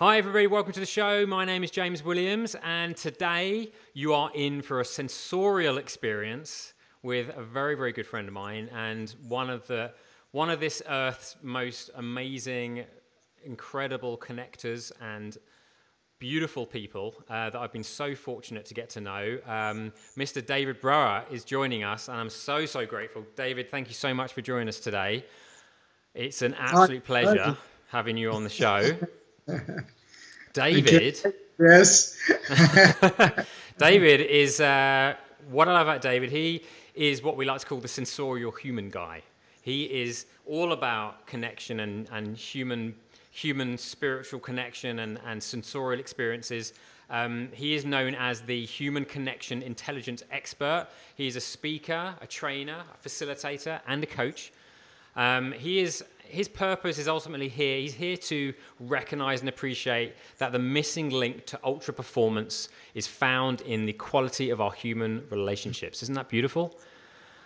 Hi everybody, welcome to the show. My name is James Williams, and today you are in for a sensorial experience with a very, very good friend of mine and one of this earth's most amazing, incredible connectors and beautiful people that I've been so fortunate to get to know. Mr. David Brower is joining us, and I'm so grateful. David, thank you so much for joining us today. It's an absolute pleasure having you on the show. David. Yes. David is, what I love about David, he is what we like to call the sensorial human guy. He is all about connection and human spiritual connection and sensorial experiences. He is known as the human connection intelligence expert. He is a speaker, a trainer, a facilitator, and a coach. His purpose is ultimately here. He's here to recognize and appreciate that the missing link to ultra performance is found in the quality of our human relationships. Isn't that beautiful?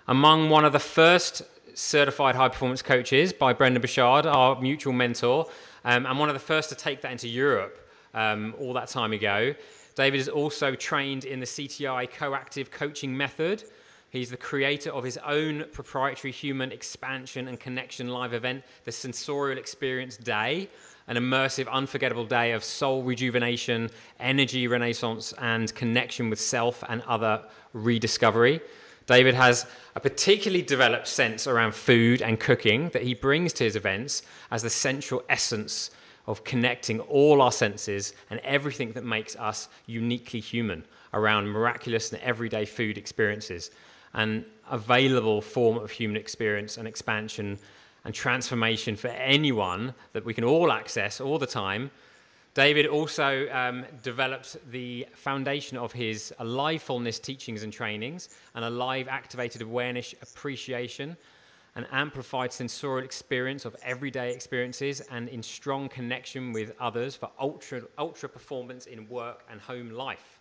Among one of the first certified high performance coaches by Brendan Bouchard, our mutual mentor, and one of the first to take that into Europe all that time ago. David is also trained in the CTI coactive coaching method. He's the creator of his own proprietary human expansion and connection live event, the Sensorial Experience Day, an immersive, unforgettable day of soul rejuvenation, energy renaissance, and connection with self and other rediscovery. David has a particularly developed sense around food and cooking that he brings to his events as the central essence of connecting all our senses and everything that makes us uniquely human around miraculous and everyday food experiences. An available form of human experience and expansion and transformation for anyone that we can all access all the time. David also developed the foundation of his alivefulness teachings and trainings, and alive activated awareness, appreciation, an amplified sensorial experience of everyday experiences, and in strong connection with others for ultra performance in work and home life.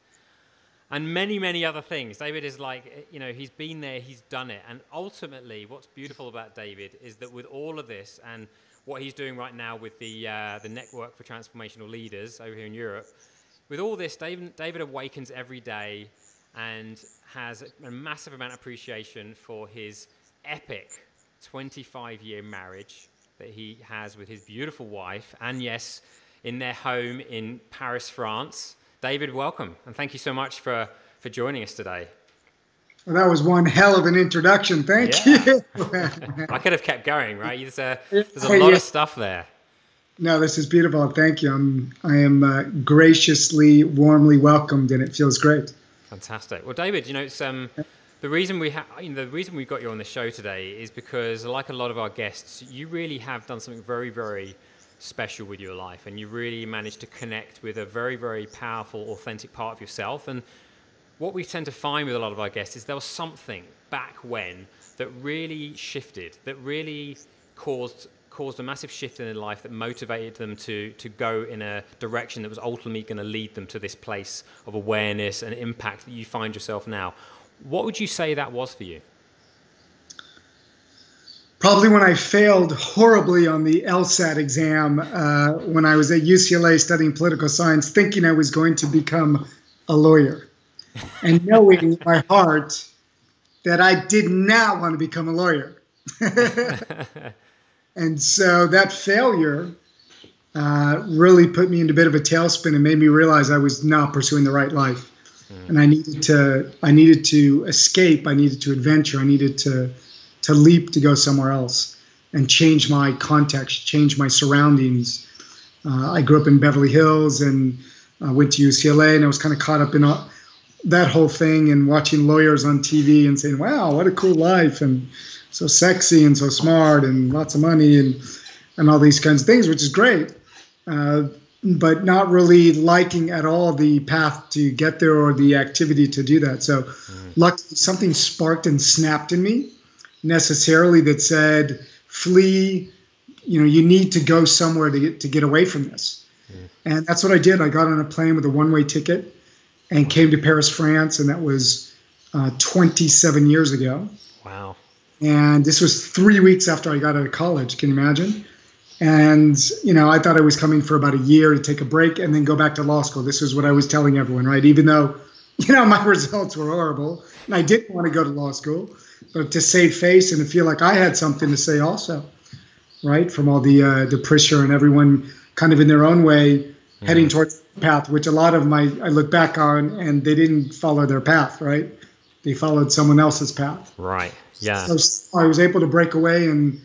And many, many other things. David is like, he's been there, he's done it. And ultimately, what's beautiful about David is that with all of this and what he's doing right now with the Network for Transformational Leaders over here in Europe, with all this, David awakens every day and has a massive amount of appreciation for his epic 25-year marriage that he has with his beautiful wife, and yes, in their home in Paris, France. David, welcome, and thank you so much for joining us today. Well, that was one hell of an introduction. Thank you. I could have kept going, right? There's a lot of stuff there. No, this is beautiful. Thank you. I am graciously, warmly welcomed, and it feels great. Fantastic. Well, David, it's the reason we got you on the show today is because, like a lot of our guests, you really have done something very, very special with your life, and you really managed to connect with a very, very powerful, authentic part of yourself. And what we tend to find with a lot of our guests is there was something back when that really shifted, that really caused a massive shift in their life that motivated them to go in a direction that was ultimately going to lead them to this place of awareness and impact that you find yourself now. What would you say that was for you? Probably when I failed horribly on the LSAT exam when I was at UCLA studying political science, thinking I was going to become a lawyer, and knowing in my heart that I did not want to become a lawyer. And so that failure really put me in a bit of a tailspin and made me realize I was not pursuing the right life. And I needed to escape. I needed to adventure. I needed to leap, to go somewhere else and change my context, change my surroundings. I grew up in Beverly Hills and went to UCLA, and I was kind of caught up in that whole thing and watching lawyers on TV and saying, wow, what a cool life, and so sexy and so smart and lots of money and all these kinds of things, which is great. But not really liking at all the path to get there or the activity to do that. So luckily something sparked and snapped in me necessarily that said, flee, you need to go somewhere to get away from this. And that's what I did. I got on a plane with a one-way ticket and came to Paris, France, and that was 27 years ago. Wow. And this was 3 weeks after I got out of college. Can you imagine? And, I thought I was coming for about a year to take a break and then go back to law school. This is what I was telling everyone, right? Even though, my results were horrible and I didn't want to go to law school, but to save face and to feel like I had something to say also, right? From all the pressure and everyone kind of in their own way heading towards the path, which a lot of them I look back on and they didn't follow their path, right? They followed someone else's path. Right. Yeah. So I was able to break away and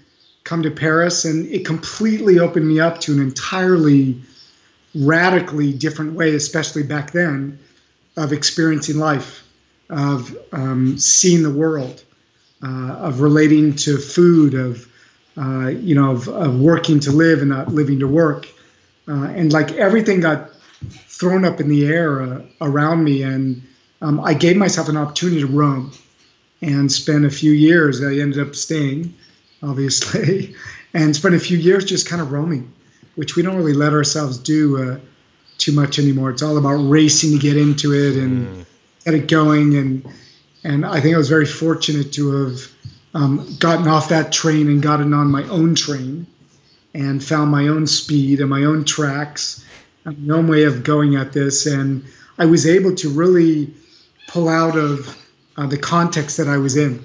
come to Paris, and it completely opened me up to an entirely radically different way, especially back then, of experiencing life, of seeing the world, of relating to food, of working to live and not living to work. And like everything got thrown up in the air around me. And I gave myself an opportunity to roam and spend a few years. I ended up staying, obviously, and spent a few years just kind of roaming, which we don't really let ourselves do too much anymore. It's all about racing to get into it and get it going. And I think I was very fortunate to have gotten off that train and gotten on my own train and found my own speed and my own tracks and my own way of going at this. And I was able to really pull out of the context that I was in.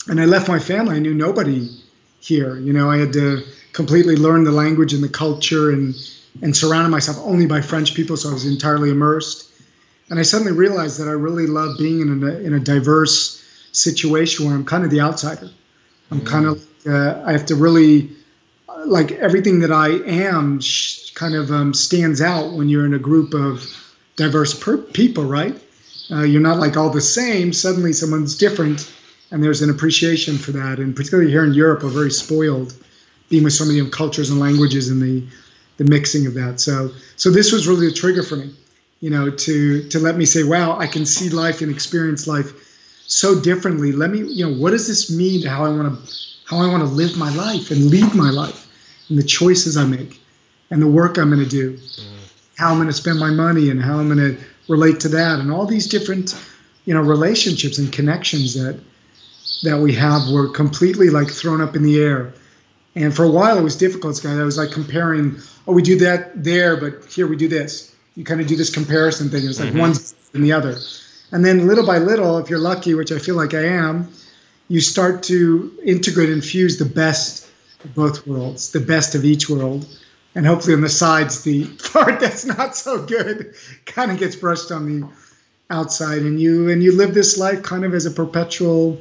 And I left my family. I knew nobody here. I had to completely learn the language and the culture and surrounded myself only by French people, so I was entirely immersed. And I suddenly realized that I really love being in a diverse situation where I'm kind of the outsider. I'm kind of, I have to really, like everything that I am kind of stands out when you're in a group of diverse people, right? You're not like all the same. Suddenly someone's different, and there's an appreciation for that. And particularly here in Europe, we're very spoiled being with so many cultures and languages and the mixing of that. So this was really a trigger for me, to let me say, wow, I can see life and experience life so differently. Let me, what does this mean to how I want to live my life and lead my life, and the choices I make and the work I'm going to do, how I'm going to spend my money and how I'm going to relate to that, and all these different, relationships and connections that we have were completely like thrown up in the air. And for a while it was difficult, guys. I was like comparing, oh, we do that there, but here we do this. You kind of do this comparison thing. It's like one's than the other. And then little by little, if you're lucky, which I feel like I am, you start to integrate and fuse the best of both worlds, the best of each world. And hopefully on the sides, the part that's not so good kind of gets brushed on the outside. And you live this life kind of as a perpetual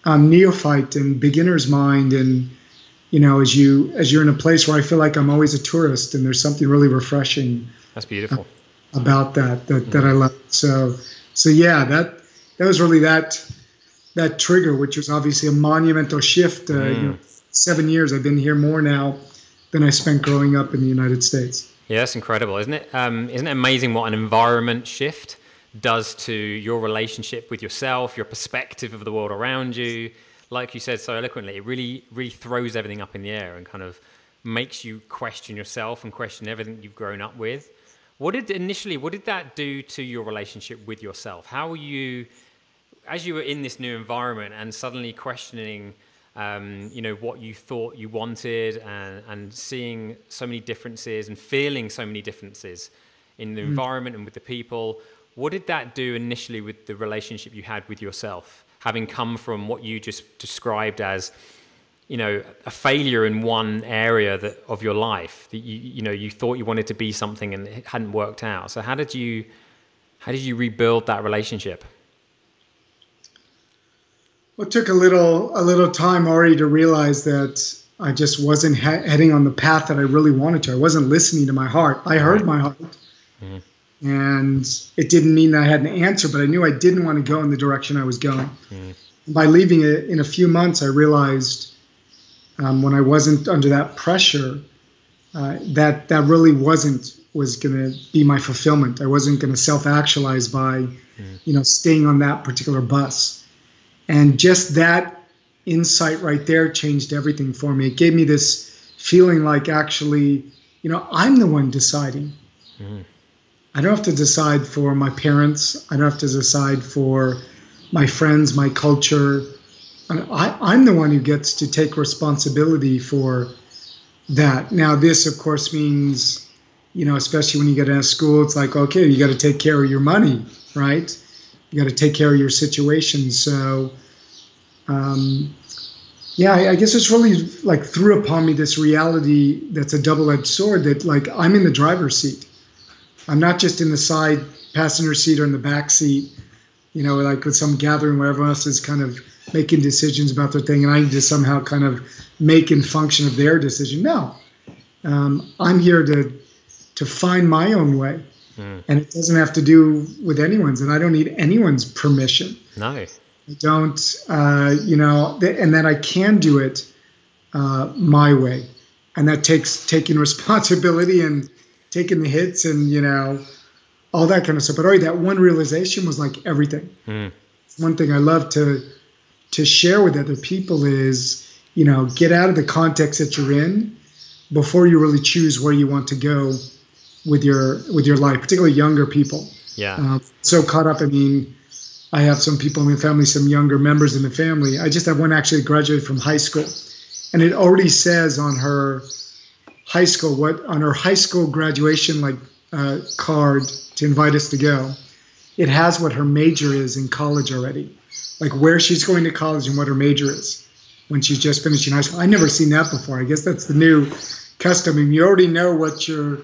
neophyte and beginner's mind. And, as you're in a place where I feel like I'm always a tourist, and there's something really refreshing. That's beautiful. About that I love. So yeah, that was really that trigger, which was obviously a monumental shift. 7 years I've been here more now than I spent growing up in the United States. Yeah, that's incredible, isn't it? Isn't it amazing what an environment shift does to your relationship with yourself, your perspective of the world around you? Like you said so eloquently, it really, really throws everything up in the air and kind of makes you question yourself and question everything you've grown up with. What did that do to your relationship with yourself? How were you, as you were in this new environment and suddenly questioning, what you thought you wanted and seeing so many differences and feeling so many differences in the environment and with the people? What did that do initially with the relationship you had with yourself, having come from what you just described as, a failure in one area of your life that you thought you wanted to be something and it hadn't worked out? So how did you rebuild that relationship? Well, it took a little time already to realize that I just wasn't heading on the path that I really wanted to. I wasn't listening to my heart. I heard my heart. And it didn't mean that I had an answer, but I knew I didn't want to go in the direction I was going. By leaving it in a few months, I realized when I wasn't under that pressure, that really was going to be my fulfillment. I wasn't going to self-actualize by, staying on that particular bus. And just that insight right there changed everything for me. It gave me this feeling like actually, I'm the one deciding. I don't have to decide for my parents. I don't have to decide for my friends, my culture. I'm the one who gets to take responsibility for that. Now, this, of course, means, especially when you get out of school, it's like, okay, you got to take care of your money, right? You got to take care of your situation. So, yeah, I guess it's really like threw upon me this reality that's a double-edged sword, that like I'm in the driver's seat. I'm not just in the side passenger seat or in the back seat, like with some gathering where everyone else is kind of making decisions about their thing, and I need to somehow kind of make and function of their decision. No, I'm here to find my own way, and it doesn't have to do with anyone's, and I don't need anyone's permission. No, I don't, and that I can do it my way, and that takes taking responsibility and taking the hits and all that kind of stuff. But already that one realization was like everything. One thing I love to share with other people is, get out of the context that you're in before you really choose where you want to go with your life, particularly younger people. Yeah. So caught up. I mean, I have some people in my family, some younger members in the family. I just have one actually graduated from high school, and it already says on her high school graduation card to invite us to go. It has what her major is in college already, like where she's going to college and what her major is when she's just finishing high school. I've never seen that before. I guess that's the new custom. And you already know what you're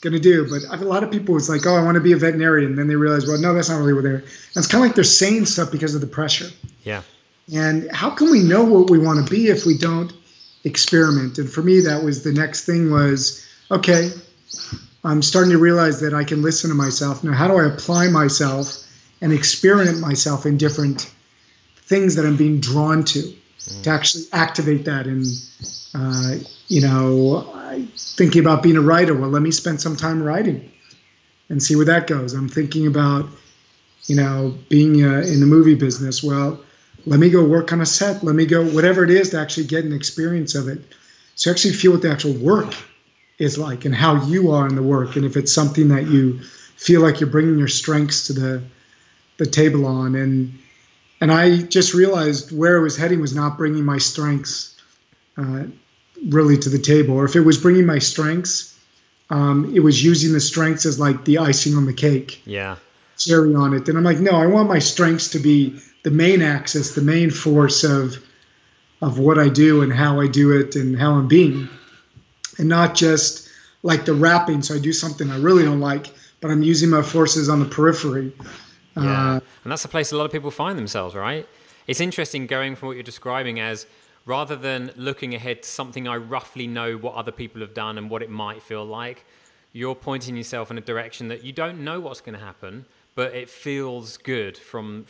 going to do. But I have a lot of people, it's like, oh, I want to be a veterinarian. And then they realize, well, no, that's not really what they're. And it's kind of like they're saying stuff because of the pressure. Yeah. And how can we know what we want to be if we don't experiment? And for me, that was the next thing was, okay, I'm starting to realize that I can listen to myself. Now, how do I apply myself and experiment myself in different things that I'm being drawn to actually activate that? And, thinking about being a writer. Well, let me spend some time writing and see where that goes. I'm thinking about, being in the movie business. Well, let me go work on a set. Let me go, whatever it is, to actually get an experience of it. So actually feel what the actual work is like and how you are in the work. And if it's something that you feel like you're bringing your strengths to the table on. And I just realized where it was heading was not bringing my strengths really to the table. Or if it was bringing my strengths, it was using the strengths as like the icing on the cake. Yeah. Cherry on it. And I'm like, no, I want my strengths to be the main axis, the main force of what I do and how I do it and how I'm being. And not just like the wrapping. So I do something I really don't like, but I'm using my forces on the periphery. Yeah. And that's the place a lot of people find themselves, right? It's interesting going from what you're describing as, rather than looking ahead to something I roughly know what other people have done and what it might feel like, you're pointing yourself in a direction that you don't know what's going to happen, but it feels good from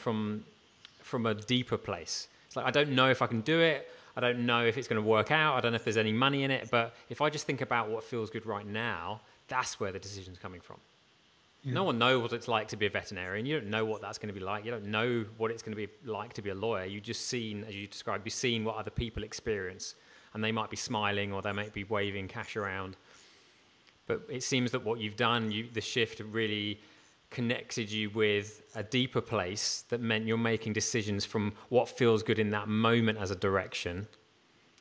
a deeper place. It's like, I don't know if I can do it. I don't know if it's going to work out. I don't know if there's any money in it. But if I just think about what feels good right now, that's where the decision's coming from. Yeah. No one knows what it's like to be a veterinarian. You don't know what that's going to be like. You don't know what it's going to be like to be a lawyer. You've just seen, as you described, you've seen what other people experience. And they might be smiling or they might be waving cash around. But it seems that what you've done, the shift really connected you with a deeper place that meant you're making decisions from what feels good in that moment as a direction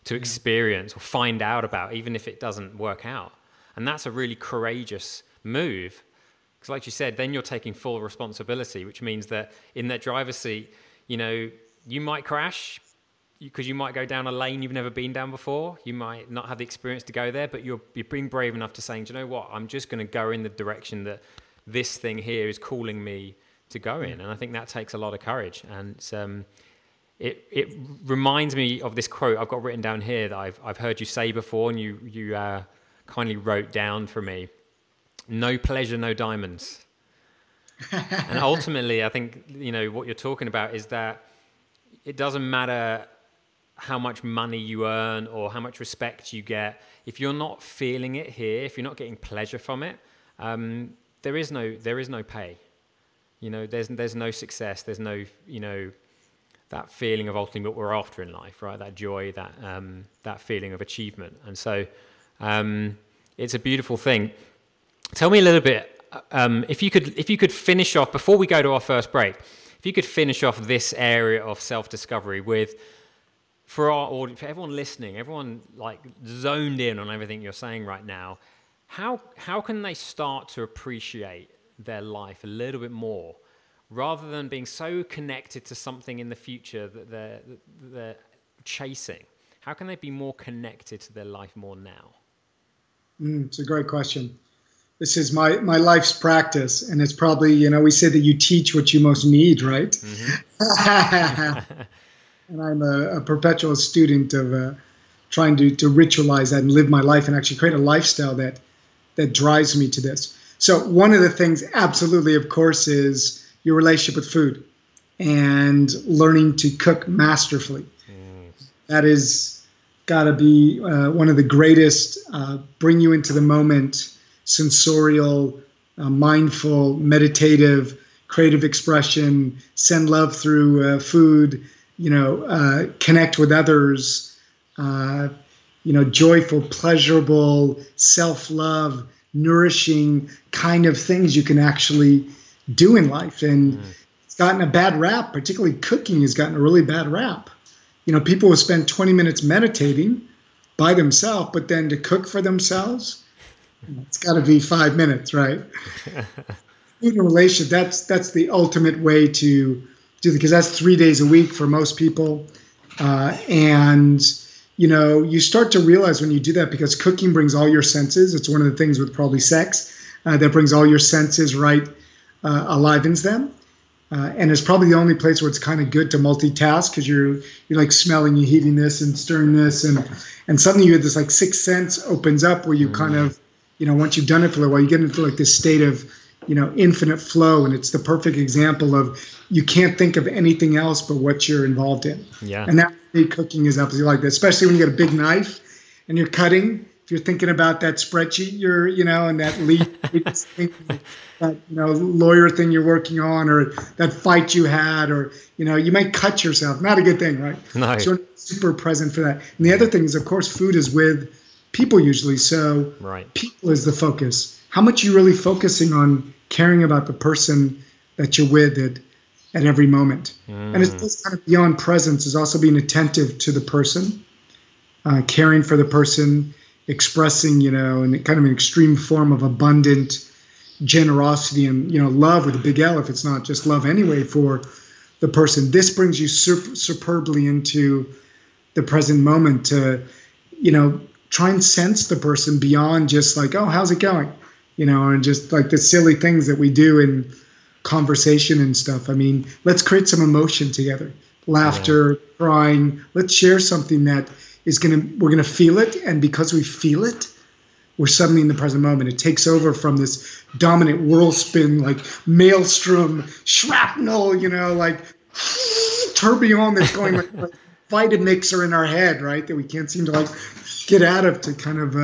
to experience or find out about, even if it doesn't work out. And that's a really courageous move. Because like you said, then you're taking full responsibility, which means that in that driver's seat, you might crash because you might go down a lane you've never been down before. You might not have the experience to go there, but you're being brave enough to saying, do you know what? I'm just going to go in the direction that this thing here is calling me to go in. And I think that takes a lot of courage. And it reminds me of this quote I've got written down here that I've heard you say before, and you kindly wrote down for me. No pleasure, no diamonds. And ultimately, I think, what you're talking about is that it doesn't matter how much money you earn or how much respect you get. If you're not feeling it here, if you're not getting pleasure from it, there is no pay. There's no success. There's no, that feeling of ultimately what we're after in life, right? That joy, that feeling of achievement. And so it's a beautiful thing. Tell me a little bit, if you could finish off, before we go to our first break, if you could finish off this area of self-discovery with for our audience, for everyone listening, everyone like zoned in on everything you're saying right now, how can they start to appreciate their life a little bit more, rather than being so connected to something in the future that they're chasing? How can they be more connected to their life more now? It's a great question. This is my life's practice, and it's probably, we say that you teach what you most need, right? Mm-hmm. And I'm a perpetual student of trying to ritualize that and live my life and actually create a lifestyle that drives me to this. So one of the things, absolutely, of course, is your relationship with food and learning to cook masterfully. That is got to be one of the greatest bring you into the moment, sensorial, mindful, meditative, creative expression, send love through food, connect with others, joyful, pleasurable, self-love, nourishing kind of things you can actually do in life. And it's gotten a bad rap, particularly cooking has gotten a really bad rap. People will spend 20 minutes meditating by themselves, but then to cook for themselves, it's got to be 5 minutes, right? Food and relationship, that's the ultimate way to do it, because that's 3 days a week for most people. And you start to realize when you do that, because cooking brings all your senses. It's one of the things with probably sex that brings all your senses right, alivens them. And it's probably the only place where it's kind of good to multitask, because you're like smelling, you're heating this and stirring this, and suddenly you have this like sixth sense opens up where you kind of, once you've done it for a while, you get into like this state of, infinite flow. And it's the perfect example of you can't think of anything else but what you're involved in. Yeah. And that cooking is absolutely like that, especially when you get a big knife and you're cutting. If you're thinking about that spreadsheet, and that lead, that lawyer thing you're working on, or that fight you had, or you might cut yourself. Not a good thing, right? No. So you're super present for that. And the other thing is, of course, food is with people usually. So people is the focus. How much are you really focusing on caring about the person that you're with at every moment? And it's kind of beyond presence, is also being attentive to the person, caring for the person, expressing, in kind of an extreme form of abundant generosity and, love with a big L, if it's not just love anyway, for the person. This brings you superbly into the present moment to, try and sense the person beyond just like, oh, how's it going? And just like the silly things that we do in conversation and stuff. I mean, let's create some emotion together, laughter, crying. Let's share something that we're going to feel it. And because we feel it, we're suddenly in the present moment. It takes over from this dominant whirlspin, like maelstrom, shrapnel, like tourbillon that's going like Vitamixer in our head, right? That we can't seem to like get out of to kind of,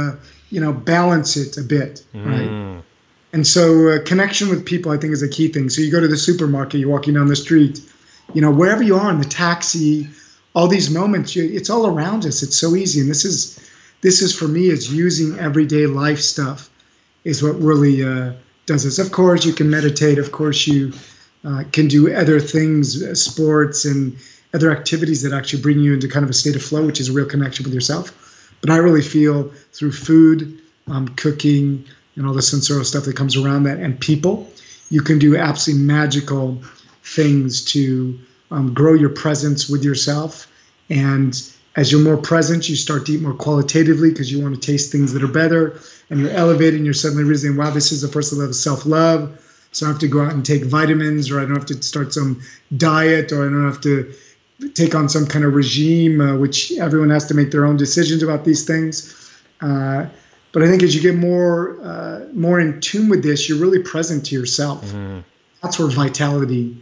balance it a bit, right? And so connection with people, I think, is a key thing. So you go to the supermarket, you're walking down the street, wherever you are in the taxi, all these moments, it's all around us. It's so easy. And this is for me, is using everyday life stuff is what really does this. Of course, you can meditate. Of course, you can do other things, sports and other activities that actually bring you into kind of a state of flow, which is a real connection with yourself. But I really feel through food, cooking, and all the sensorial stuff that comes around that, and people, you can do absolutely magical things to grow your presence with yourself. And as you're more present, you start to eat more qualitatively, because you want to taste things that are better, and you're elevating. You're suddenly realizing, wow, this is the first level of self-love. So I don't have to go out and take vitamins, or I don't have to start some diet, or I don't have to take on some kind of regime, which everyone has to make their own decisions about these things. But I think as you get more in tune with this, you're really present to yourself. That's where vitality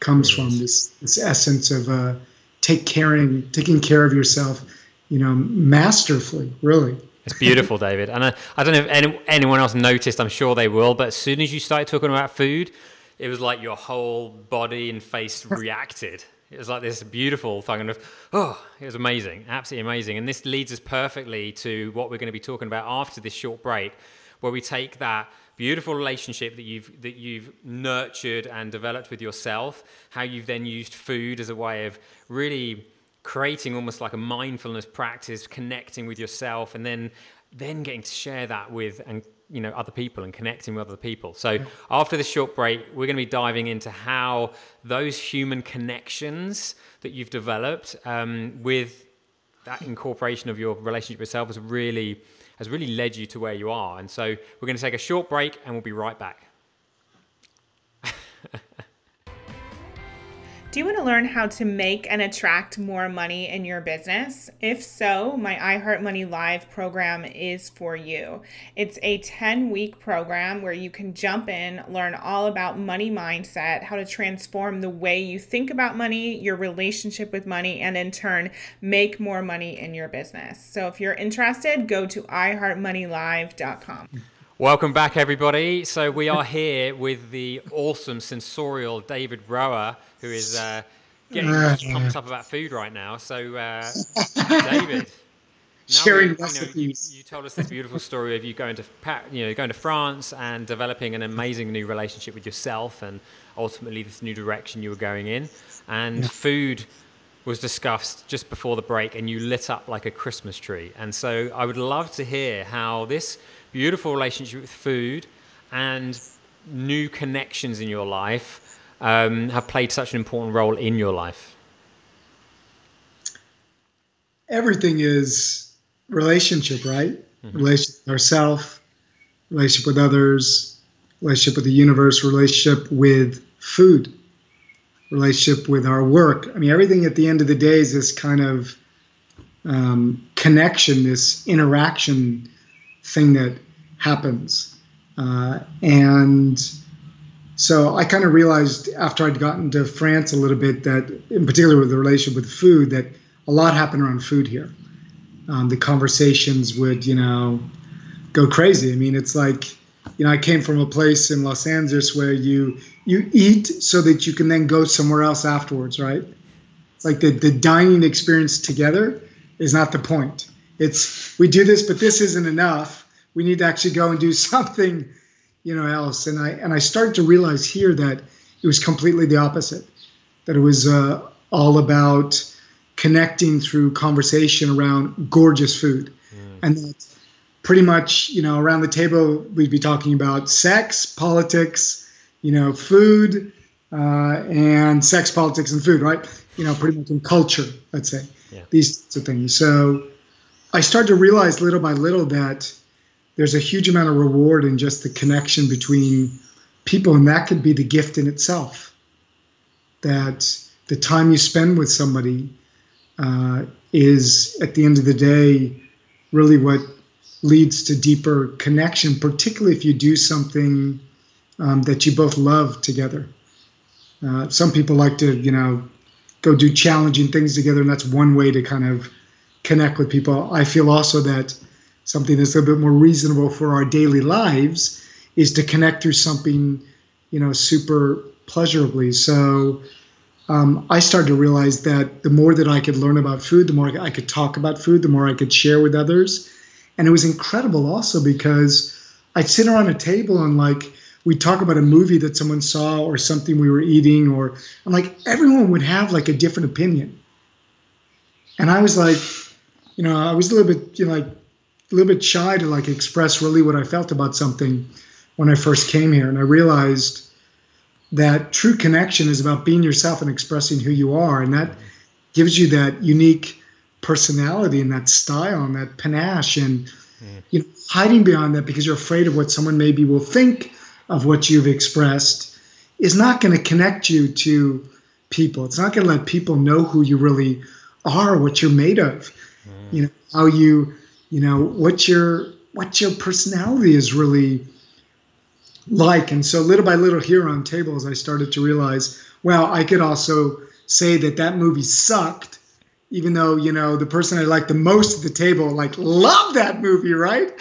comes from, this essence of taking care of yourself, masterfully, really. It's beautiful, David. And I don't know if anyone else noticed, I'm sure they will, but as soon as you started talking about food, it was like your whole body and face reacted. It was like this beautiful kind of, it was amazing, absolutely amazing. And this leads us perfectly to what we're going to be talking about after this short break, where we take that beautiful relationship that you've nurtured and developed with yourself, how you've then used food as a way of really creating almost like a mindfulness practice, connecting with yourself, and then getting to share that with other people and connecting with other people. So after this short break, we're going to be diving into how those human connections that you've developed with that incorporation of your relationship with yourself has really led you to where you are. And so we're going to take a short break and we'll be right back. Do you want to learn how to make and attract more money in your business? If so, my iHeartMoney Live program is for you. It's a 10-week program where you can jump in, learn all about money mindset, how to transform the way you think about money, your relationship with money, and in turn, make more money in your business. So if you're interested, go to iHeartMoneyLive.com. Welcome back, everybody. So we are here with the awesome sensorial David Rower, who is getting pumped up about food right now. So, David, sharing recipes. You told us this beautiful story of you going to France and developing an amazing new relationship with yourself, and ultimately this new direction you were going in. And food was discussed just before the break, and you lit up like a Christmas tree. And so, I would love to hear how this beautiful relationship with food and new connections in your life have played such an important role in your life. Everything is relationship, right? Mm-hmm. Relationship with ourselves, relationship with others, relationship with the universe, relationship with food, relationship with our work. I mean, everything at the end of the day is this kind of connection, this interaction thing that happens. And so I kind of realized after I'd gotten to France a little bit that, in particular with the relationship with food, that a lot happened around food here. The conversations would, go crazy. I mean, it's like, I came from a place in Los Angeles where you eat so that you can then go somewhere else afterwards, right? It's like the dining experience together is not the point. It's, we do this, but this isn't enough. We need to actually go and do something, else. And I started to realize here that it was completely the opposite, that it was all about connecting through conversation around gorgeous food. And that pretty much, around the table, we'd be talking about sex, politics, food, and sex, politics, and food, right? Pretty much in culture, let's say, these sorts of things. So I started to realize little by little that there's a huge amount of reward in just the connection between people, and that could be the gift in itself. That the time you spend with somebody is, at the end of the day, really what leads to deeper connection, particularly if you do something that you both love together. Some people like to, go do challenging things together, and that's one way to kind of connect with people. I feel also that something that's a bit more reasonable for our daily lives is to connect through something, super pleasurably. So I started to realize that the more that I could learn about food, the more I could talk about food, the more I could share with others. And it was incredible also because I'd sit around a table and we'd talk about a movie that someone saw or something we were eating, and everyone would have a different opinion. And I was I was a little bit shy to express really what I felt about something when I first came here. And I realized that true connection is about being yourself and expressing who you are. And that gives you that unique personality and that style and that panache, and hiding behind that because you're afraid of what someone maybe will think of what you've expressed is not going to connect you to people. It's not going to let people know who you really are, what you're made of, how you, what your personality is really like. And so little by little here on tables, I started to realize, well, I could also say that movie sucked, even though, the person I liked the most at the table, loved that movie, right?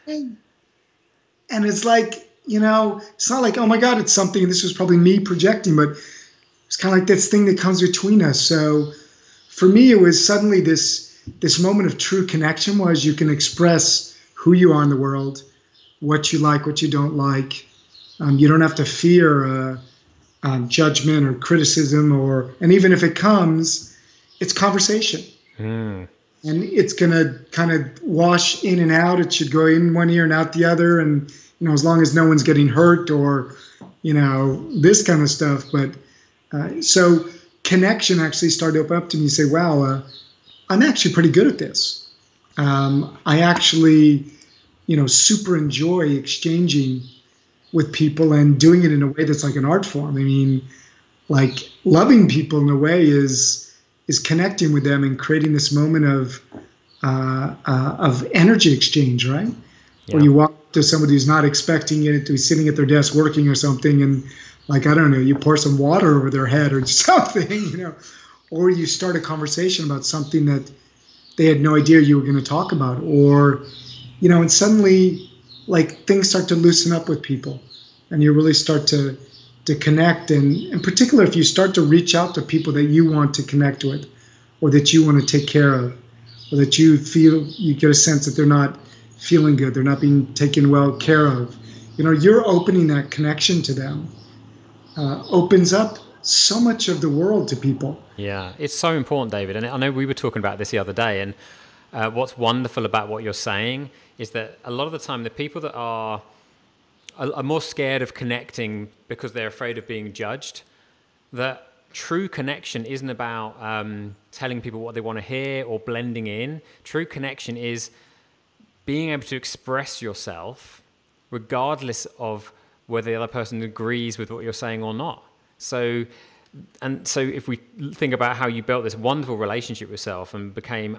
And it's it's not like, oh my God, it's something, this was probably me projecting, but it's kind of like this thing that comes between us. So for me, it was suddenly this moment of true connection was you can express who you are in the world, what you like, what you don't like. You don't have to fear judgment or criticism, and even if it comes, it's conversation. And it's going to kind of wash in and out. It should go in one ear and out the other. And, as long as no one's getting hurt or, this kind of stuff. But so connection actually started to open up to me and say, wow, I'm actually pretty good at this. I actually, super enjoy exchanging with people and doing it in a way that's like an art form. I mean, like loving people in a way is connecting with them and creating this moment of energy exchange, right? Yeah. Where you walk to somebody who's not expecting it, who's sitting at their desk working or something, and like, I don't know, you pour some water over their head or something, or you start a conversation about something that they had no idea you were going to talk about, or, and suddenly like things start to loosen up with people and you really start to connect. And in particular, if you start to reach out to people that you want to connect with or that you want to take care of, or that you feel you get a sense that they're not feeling good, they're not being taken well care of, you're opening that connection to them, opens up so much of the world to people. Yeah, it's so important, David. And I know we were talking about this the other day, and what's wonderful about what you're saying is that a lot of the time the people that are more scared of connecting because they're afraid of being judged, that true connection isn't about telling people what they want to hear or blending in. True connection is being able to express yourself regardless of whether the other person agrees with what you're saying or not. So if we think about how you built this wonderful relationship with yourself and became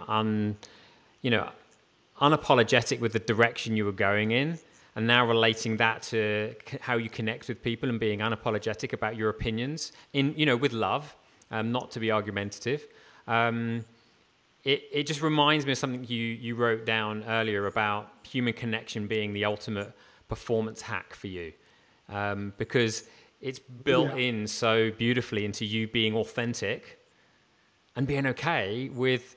unapologetic with the direction you were going in, and now relating that to how you connect with people and being unapologetic about your opinions with love, not to be argumentative. It just reminds me of something you wrote down earlier about human connection being the ultimate performance hack for you, because it's built in so beautifully into you being authentic and being okay with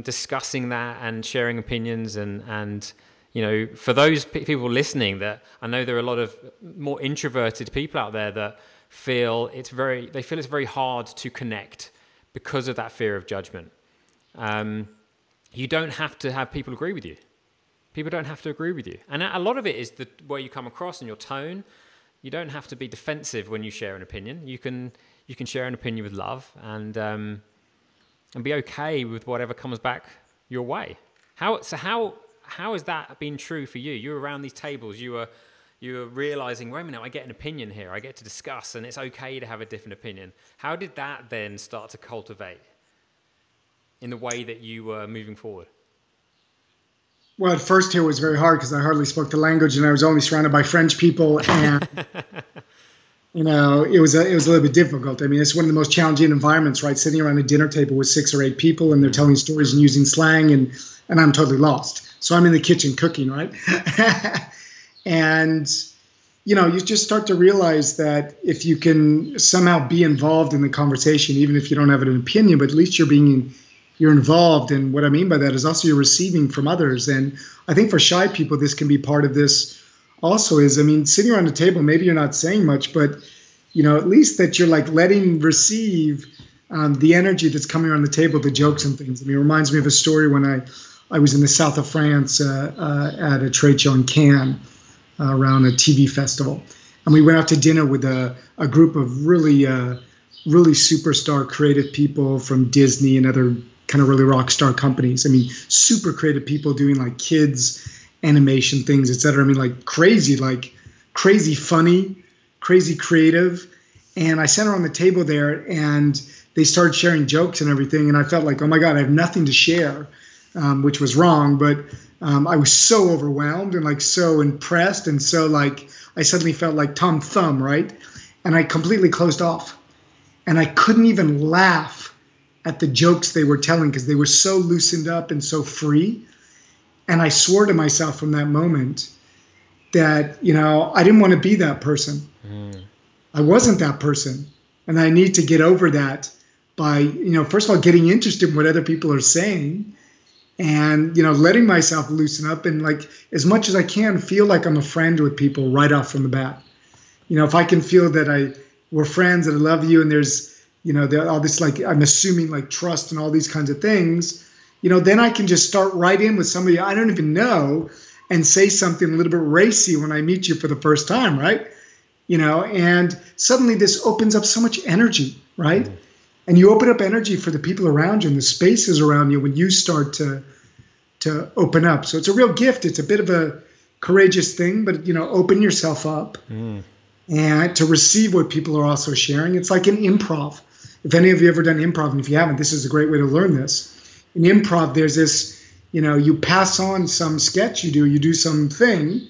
discussing that and sharing opinions and for those people listening, that I know there are a lot of more introverted people out there that feel it's very hard to connect because of that fear of judgment. You don't have to have people agree with you. People don't have to agree with you. And a lot of it is the way you come across and your tone. You don't have to be defensive when you share an opinion. You can share an opinion with love and be okay with whatever comes back your way. How has that been true for you? You were around these tables, you were realizing, wait a minute, I get an opinion here, I get to discuss, and it's okay to have a different opinion. How did that then start to cultivate in the way that you were moving forward? Well, at first here was very hard because I hardly spoke the language and I was only surrounded by French people, and it was a little bit difficult. I mean, it's one of the most challenging environments, right? Sitting around a dinner table with 6 or 8 people and they're telling stories and using slang, and I'm totally lost. So I'm in the kitchen cooking, right? And, you just start to realize that if you can somehow be involved in the conversation, even if you don't have an opinion, but at least you're involved. And what I mean by that is also you're receiving from others. And I think for shy people, this can be part of this also is, sitting around a table, maybe you're not saying much, but, at least that you're like receive the energy that's coming around the table, the jokes and things. It reminds me of a story when I was in the south of France at a trade show in Cannes around a TV festival. And we went out to dinner with a group of really superstar creative people from Disney and other kind of really rock star companies. Super creative people doing like kids animation things, etc. Crazy funny, crazy creative. And I sat around the table there and they started sharing jokes and everything. And I felt like, oh my God, I have nothing to share. Which was wrong, but I was so overwhelmed and so impressed, and so I suddenly felt like Tom Thumb, right? And I completely closed off, and I couldn't even laugh at the jokes they were telling because they were so loosened up and so free. And I swore to myself from that moment that I didn't want to be that person. I wasn't that person, and I need to get over that by first of all getting interested in what other people are saying. And, letting myself loosen up and as much as I can feel like I'm a friend with people right off from the bat. If I can feel that we're friends and I love you and there's all this, like, I'm assuming like trust and all these kinds of things, then I can just start right in with somebody I don't even know and say something a little bit racy when I meet you for the first time, right? And suddenly this opens up so much energy, right? Mm-hmm. And you open up energy for the people around you and the spaces around you when you start to open up. So it's a real gift. It's a bit of a courageous thing, but, open yourself up and to receive what people are also sharing. It's like an improv. If any of you ever done improv, and if you haven't, this is a great way to learn this. In improv, there's this, you pass on some sketch you do something,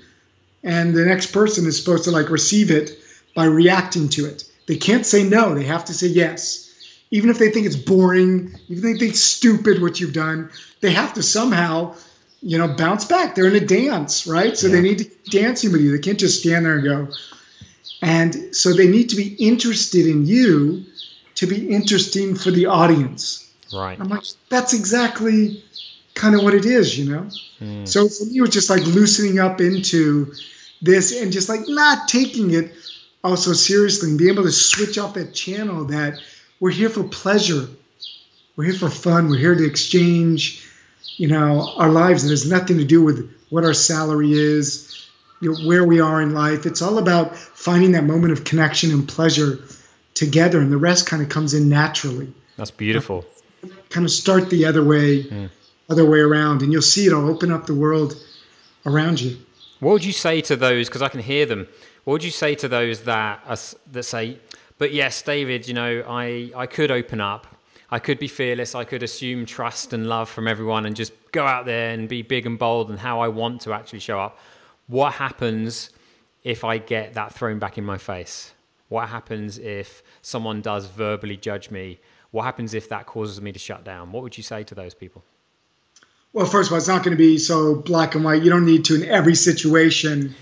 and the next person is supposed to like receive it by reacting to it. They can't say no. They have to say yes. Even if they think it's boring, even if they think it's stupid what you've done, they have to somehow, bounce back. They're in a dance, right? So they need to keep dancing with you. They can't just stand there and go. And so they need to be interested in you to be interesting for the audience. Right. I'm like, that's exactly kind of what it is, So for me, it was just like loosening up into this and just like not taking it also seriously and being able to switch off that channel that we're here for pleasure. We're here for fun. We're here to exchange, our lives. It has nothing to do with what our salary is, where we are in life. It's all about finding that moment of connection and pleasure together, and the rest kind of comes in naturally. That's beautiful. Kind of start the other way around, and you'll see it'll open up the world around you. What would you say to those, because I can hear them, what would you say to those that say, but yes, David, I could open up, I could be fearless, I could assume trust and love from everyone and just go out there and be big and bold and how I want to actually show up. What happens if I get that thrown back in my face? What happens if someone does verbally judge me? What happens if that causes me to shut down? What would you say to those people? Well, first of all, it's not going to be so black and white. You don't need to, in every situation,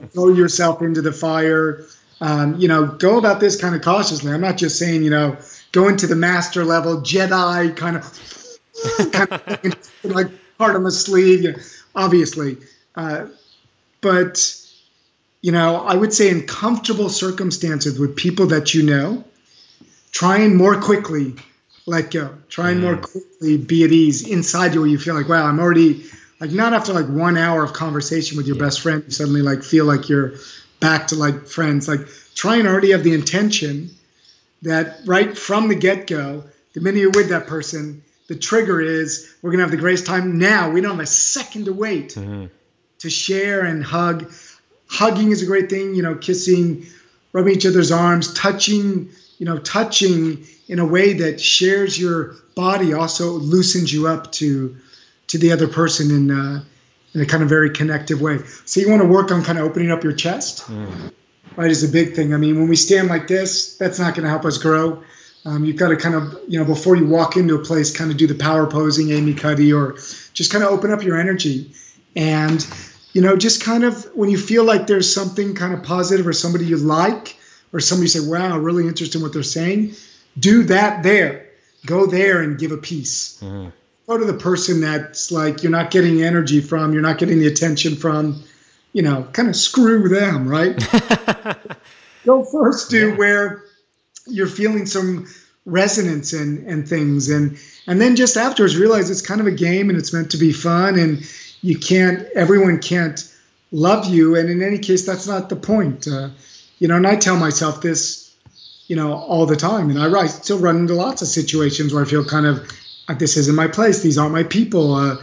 throw yourself into the fire. Go about this kind of cautiously. I'm not just saying, go into the master level, Jedi kind of like heart on the sleeve, obviously. But, I would say in comfortable circumstances with people that try and more quickly let go. Try and more quickly be at ease inside you where you feel like, wow, I'm already, like, not after like 1 hour of conversation with your best friend, you suddenly like feel like you're back to like friends. Like, try and already have the intention that right from the get-go, the minute you're with that person, the trigger is we're going to have the greatest time now. We don't have a second to wait to share and hug. Hugging is a great thing, kissing, rubbing each other's arms, touching in a way that shares your body also loosens you up to the other person in a kind of very connective way. So you want to work on kind of opening up your chest, right, is a big thing. I mean, when we stand like this, that's not going to help us grow. You've got to kind of, before you walk into a place, kind of do the power posing, Amy Cuddy, or just kind of open up your energy. And, just kind of when you feel like there's something kind of positive or somebody you like, or somebody say, wow, really interested in what they're saying, do that there. Go there and give a piece. Go to the person that's like you're not getting energy from, you're not getting the attention from, kind of screw them, right? Go first to where you're feeling some resonance and things. And then just afterwards realize it's kind of a game and it's meant to be fun, and everyone can't love you. And in any case, that's not the point. And I tell myself this, all the time. And I still run into lots of situations where I feel kind of, this isn't my place. These aren't my people,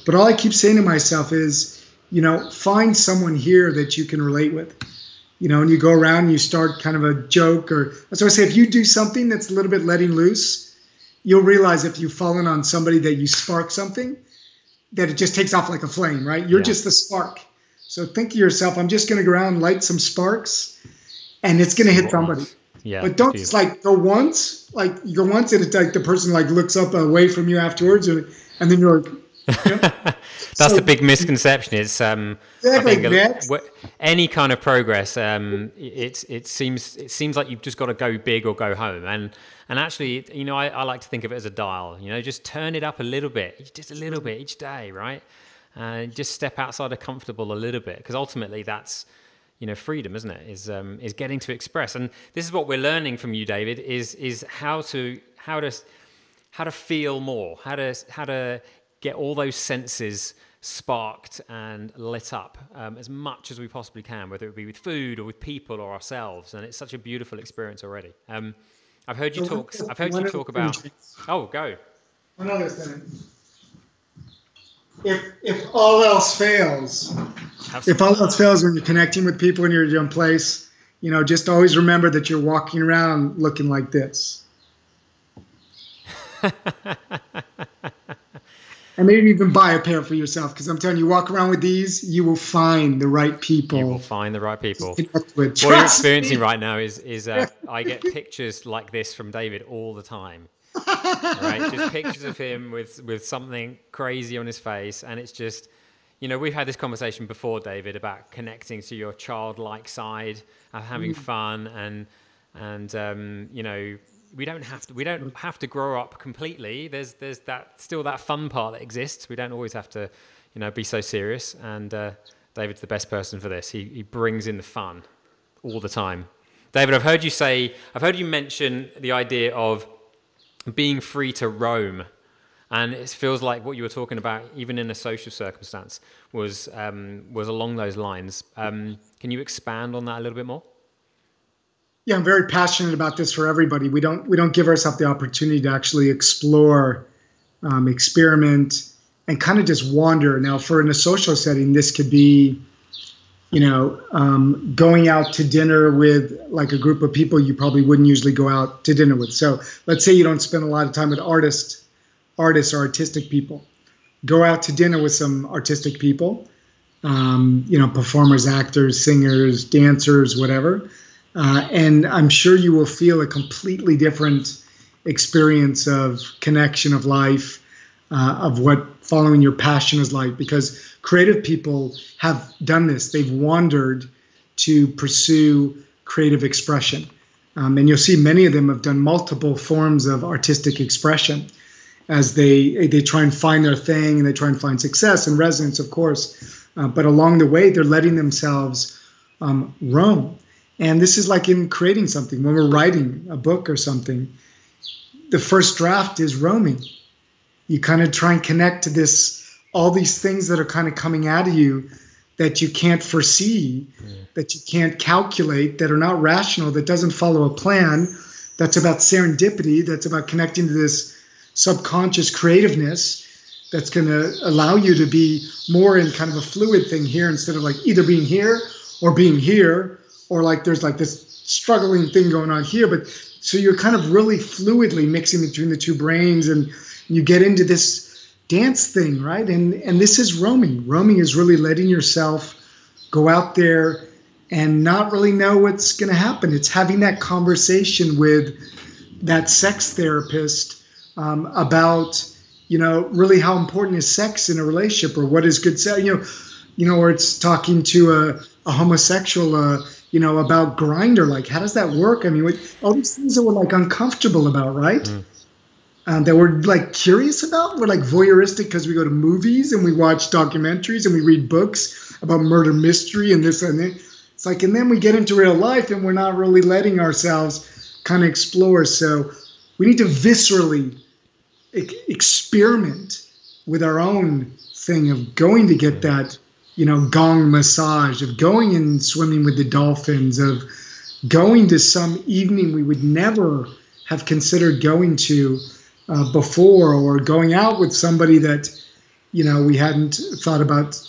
But all I keep saying to myself is, find someone here that you can relate with. And you go around and you start kind of a joke, or that's why I say if you do something that's a little bit letting loose, you'll realize if you've fallen on somebody that you spark something, that it just takes off like a flame, right? You're just the spark. So think to yourself, I'm just going to go around and light some sparks, and it's going to hit somebody. Yeah, but don't just like go once, and it's like the person like looks up away from you afterwards, and then you're like, That's the big misconception. It's I think any kind of progress. It seems like you've just got to go big or go home, and actually, I like to think of it as a dial. Just turn it up a little bit, just a little bit each day, right? Just step outside of comfortable a little bit, because ultimately that's freedom, isn't it? Is getting to express. And this is what we're learning from you, David, is how to feel more, how to get all those senses sparked and lit up as much as we possibly can, whether it be with food or with people or ourselves. And it's such a beautiful experience already. I've heard you talk about. Oh, go. One other thing. If all else fails, when you're connecting with people in your own place, just always remember that you're walking around looking like this. And maybe even buy a pair for yourself, because I'm telling you, walk around with these, you will find the right people. You will find the right people. What you're experiencing right now is I get pictures like this from David all the time. Right, just pictures of him with something crazy on his face, and it's just, we've had this conversation before, David, about connecting to your childlike side, having fun, and we don't have to grow up completely. There's that fun part that exists. We don't always have to, be so serious. And David's the best person for this. He brings in the fun all the time. David, I've heard you mention the idea of being free to roam, and it feels like what you were talking about, even in a social circumstance, was along those lines. Can you expand on that a little bit more? Yeah, I'm very passionate about this for everybody. We don't give ourselves the opportunity to actually explore, experiment, and kind of just wander. Now, in a social setting, this could be, going out to dinner with like a group of people you probably wouldn't usually go out to dinner with. So let's say you don't spend a lot of time with artists or artistic people. Go out to dinner with some artistic people, performers, actors, singers, dancers, whatever. And I'm sure you will feel a completely different experience of connection, of life, of what following your passion is like, because creative people have done this. They've wandered to pursue creative expression. And you'll see many of them have done multiple forms of artistic expression as they try and find their thing, and they try and find success and resonance, of course. But along the way, they're letting themselves roam. And this is like in creating something. When we're writing a book or something, the first draft is roaming. You kind of try and connect to all these things that are kind of coming out of you that you can't foresee, that you can't calculate, that are not rational, that doesn't follow a plan, that's about serendipity, that's about connecting to this subconscious creativeness that's going to allow you to be more in kind of a fluid thing here, instead of like either being here, or like there's like this struggling thing going on here. But so you're kind of really fluidly mixing between the two brains, and you get into this dance thing, right? And this is roaming. Roaming is really letting yourself go out there and not really know what's going to happen. It's having that conversation with that sex therapist about, really how important is sex in a relationship, or what is good sex, or it's talking to a homosexual, about Grindr, like how does that work? I mean, all these things that we're like uncomfortable about, right? That we're like curious about. We're like voyeuristic because we go to movies and we watch documentaries and we read books about murder mystery and this and that. It's like, and then we get into real life and we're not really letting ourselves kind of explore. So we need to viscerally experiment with our own thing of going to get that, gong massage, of going and swimming with the dolphins, of going to some evening we would never have considered going to before, or going out with somebody that, we hadn't thought about,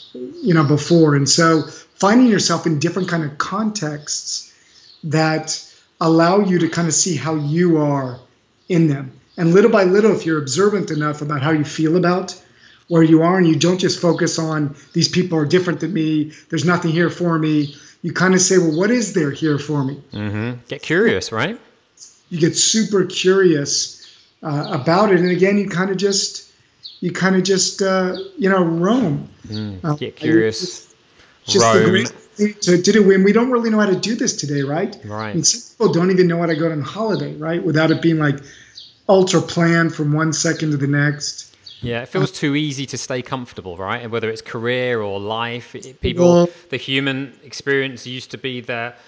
before. And so finding yourself in different kind of contexts that allow you to kind of see how you are in them. And little by little, if you're observant enough about how you feel about where you are, and you don't just focus on these people are different than me, there's nothing here for me, you kind of say, well, what is there here for me? Get curious, right? You get super curious about it. And again, you kind of just roam. Get curious. It's just the great thing to do. And we don't really know how to do this today, right? Right. I mean, some people don't even know how to go on holiday, right? Without it being like ultra planned from one second to the next. Yeah, it feels too easy to stay comfortable, right? And whether it's career or life, the human experience used to be that,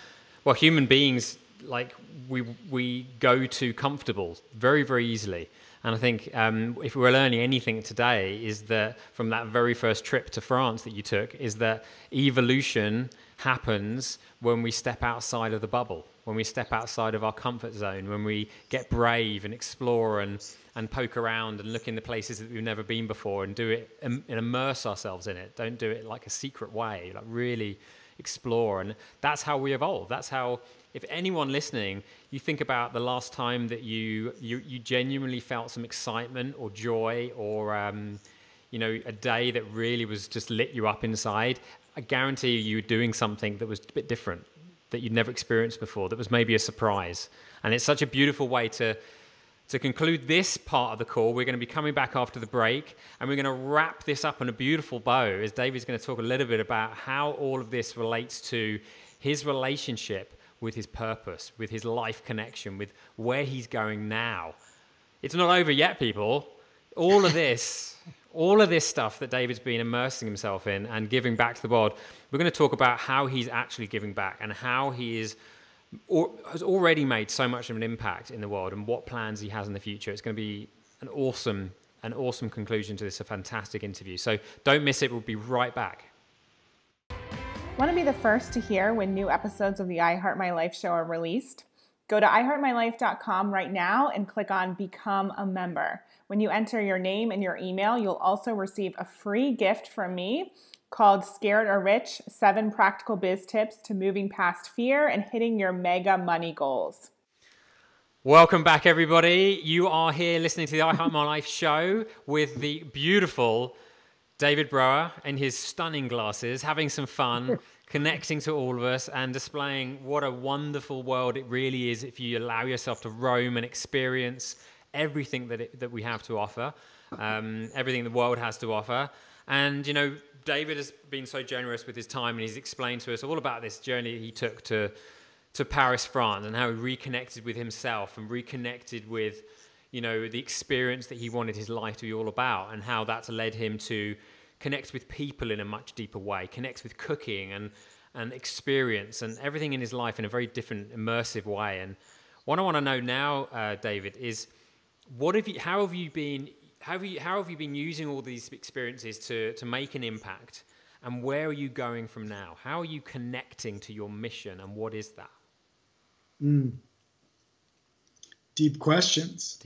well, human beings, like we go to comfortable very, very easily. And I think if we're learning anything today is that from that very first trip to France that you took, is that evolution happens when we step outside of the bubble, when we step outside of our comfort zone, when we get brave and explore and poke around and look in the places that we've never been before and do it and immerse ourselves in it. Don't do it like a secret way, like really explore. And that's how we evolve. That's how, if anyone listening, you think about the last time that you genuinely felt some excitement or joy or, a day that really was just lit you up inside, I guarantee you were doing something that was a bit different, that you'd never experienced before, that was maybe a surprise. And it's such a beautiful way to conclude this part of the call. We're going to be coming back after the break, and we're going to wrap this up on a beautiful bow, as David's going to talk a little bit about how all of this relates to his relationship with his purpose, with his life connection, with where he's going now. It's not over yet, people. All of this stuff that David's been immersing himself in and giving back to the world, we're going to talk about how he's actually giving back and how he has already made so much of an impact in the world and what plans he has in the future. It's going to be an awesome conclusion to this, a fantastic interview. So don't miss it. We'll be right back. Want to be the first to hear when new episodes of the I Heart My Life show are released? Go to iheartmylife.com right now and click on Become a Member. When you enter your name and your email, you'll also receive a free gift from me called Scared or Rich, 7 Practical Biz Tips to Moving Past Fear and Hitting Your Mega Money Goals. Welcome back, everybody. You are here listening to the I Heart My Life show with the beautiful David Brower in his stunning glasses, having some fun, connecting to all of us and displaying what a wonderful world it really is if you allow yourself to roam and experience everything that we have to offer, everything the world has to offer. And, David has been so generous with his time, and he's explained to us all about this journey he took to Paris, France, and how he reconnected with himself and reconnected with, the experience that he wanted his life to be all about, and how that's led him to connect with people in a much deeper way, connect with cooking and experience and everything in his life in a very different, immersive way. And what I want to know now, David, is how have you been using all these experiences to make an impact, and where are you going from now? How are you connecting to your mission, and what is that? Deep questions.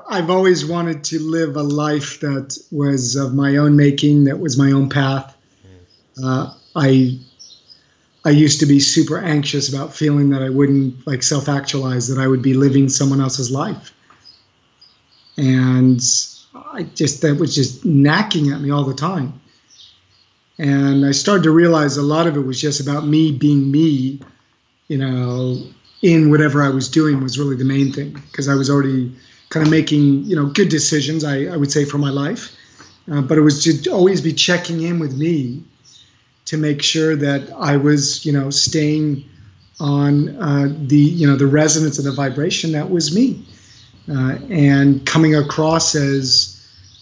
I've always wanted to live a life that was of my own making, that was my own path. I used to be super anxious about feeling that I wouldn't self-actualize, that I would be living someone else's life. And that was just nagging at me all the time. And I started to realize a lot of it was just about me being me, in whatever I was doing was really the main thing, because I was already kind of making, good decisions, I would say, for my life. But it was to always be checking in with me to make sure that I was, staying on the resonance and the vibration that was me, and coming across as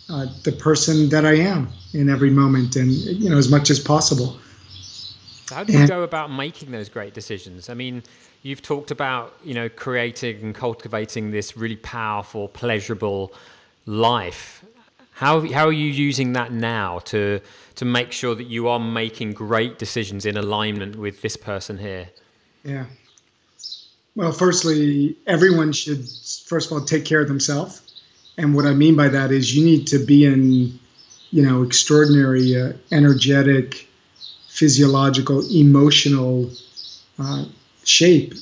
the person that I am in every moment, and as much as possible. How do you go about making those great decisions? I mean, you've talked about creating and cultivating this really powerful, pleasurable life. How are you using that now to make sure that you are making great decisions in alignment with this person here? Yeah. Well, firstly, everyone should, first of all, take care of themselves. And what I mean by that is you need to be in, extraordinary, energetic, physiological, emotional shape